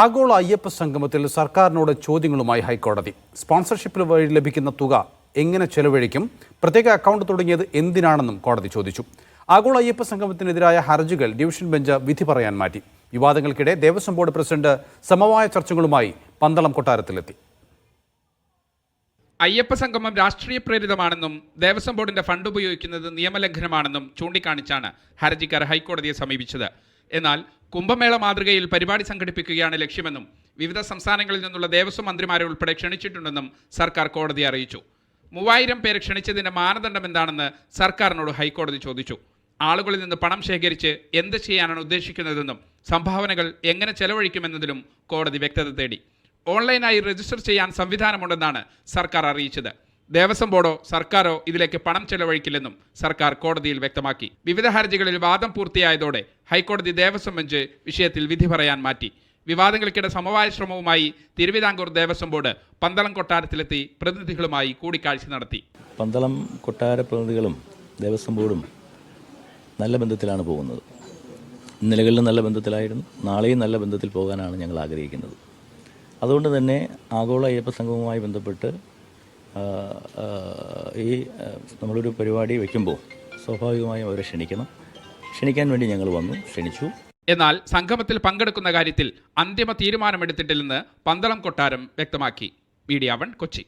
ആഗോള അയ്യപ്പ സംഗമത്തിൽ സർക്കാരിനോട് ചോദ്യങ്ങളുമായി ഹൈക്കോടതി. സ്പോൺസർഷിപ്പിൽ വഴി ലഭിക്കുന്ന തുക എങ്ങനെ ചെലവഴിക്കും, പ്രത്യേക അക്കൗണ്ട് തുടങ്ങിയത് എന്തിനാണെന്നും കോടതി ചോദിച്ചു. ആഗോള അയ്യപ്പ സംഗമത്തിനെതിരായ ഹർജികൾ ഡിവിഷൻ ബെഞ്ച് വിധി പറയാൻ മാറ്റി. വിവാദങ്ങൾക്കിടെ ദേവസ്വം ബോർഡ് പ്രസിഡന്റ് സമവായ ചർച്ചകളുമായി പന്തളം കൊട്ടാരത്തിലെത്തി. അയ്യപ്പ സംഗമം രാഷ്ട്രീയ പ്രേരിതമാണെന്നും ദേവസ്വം ബോർഡിന്റെ ഫണ്ട് ഉപയോഗിക്കുന്നത് നിയമലംഘനമാണെന്നും ചൂണ്ടിക്കാണിച്ചാണ് ഹർജിക്കാർ ഹൈക്കോടതിയെ സമീപിച്ചത്. എന്നാൽ കുംഭമേള മാതൃകയിൽ പരിപാടി സംഘടിപ്പിക്കുകയാണ് ലക്ഷ്യമെന്നും വിവിധ സംസ്ഥാനങ്ങളിൽ നിന്നുള്ള ദേവസ്വം മന്ത്രിമാരെ ഉൾപ്പെടെ ക്ഷണിച്ചിട്ടുണ്ടെന്നും സർക്കാർ കോടതിയെ അറിയിച്ചു. 3000 പേരെ ക്ഷണിച്ചതിന്റെ മാനദണ്ഡം എന്താണെന്ന് സർക്കാരിനോട് ഹൈക്കോടതി ചോദിച്ചു. ആളുകളിൽ നിന്ന് പണം ശേഖരിച്ച് എന്ത് ചെയ്യാനാണ് ഉദ്ദേശിക്കുന്നതെന്നും സംഭാവനകൾ എങ്ങനെ ചെലവഴിക്കുമെന്നതിലും കോടതി വ്യക്തത തേടി. ഓൺലൈനായി രജിസ്റ്റർ ചെയ്യാൻ സംവിധാനമുണ്ടെന്നാണ് സർക്കാർ അറിയിച്ചത്. ദേവസ്വം ബോർഡോ സർക്കാരോ ഇതിലേക്ക് പണം ചെലവഴിക്കില്ലെന്നും സർക്കാർ കോടതിയിൽ വ്യക്തമാക്കി. വിവിധ ഹർജികളിൽ വാദം പൂർത്തിയായതോടെ ഹൈക്കോടതി ദേവസ്വം ബെഞ്ച് വിഷയത്തിൽ വിധി പറയാൻ മാറ്റി. വിവാദങ്ങൾക്കിടെ സമവായ ശ്രമവുമായി തിരുവിതാംകൂർ ദേവസ്വം ബോർഡ് പന്തളം കൊട്ടാരത്തിലെത്തി പ്രതിനിധികളുമായി കൂടിക്കാഴ്ച നടത്തി. പന്തളം കൊട്ടാര പ്രതിനിധികളും ദേവസ്വം ബോർഡും നല്ല ബന്ധത്തിലാണ് പോകുന്നത്. ഇന്നലകളിലും നല്ല ബന്ധത്തിലായിരുന്നു, നാളെയും നല്ല ബന്ധത്തിൽ പോകാനാണ് ഞങ്ങൾ ആഗ്രഹിക്കുന്നത്. അതുകൊണ്ട് തന്നെ ആഗോള അയ്യപ്പ സംഗമവുമായി ബന്ധപ്പെട്ട് നമ്മളൊരു പരിപാടി വയ്ക്കുമ്പോൾ സ്വാഭാവികമായും അവരെ ക്ഷണിക്കാൻ വേണ്ടി ഞങ്ങൾ വന്നു, ക്ഷണിച്ചു. എന്നാൽ സംഗമത്തിൽ പങ്കെടുക്കുന്ന കാര്യത്തിൽ അന്തിമ തീരുമാനമെടുത്തിട്ടില്ലെന്ന് പന്തളം കൊട്ടാരം വ്യക്തമാക്കി. മീഡിയ 1 കൊച്ചി.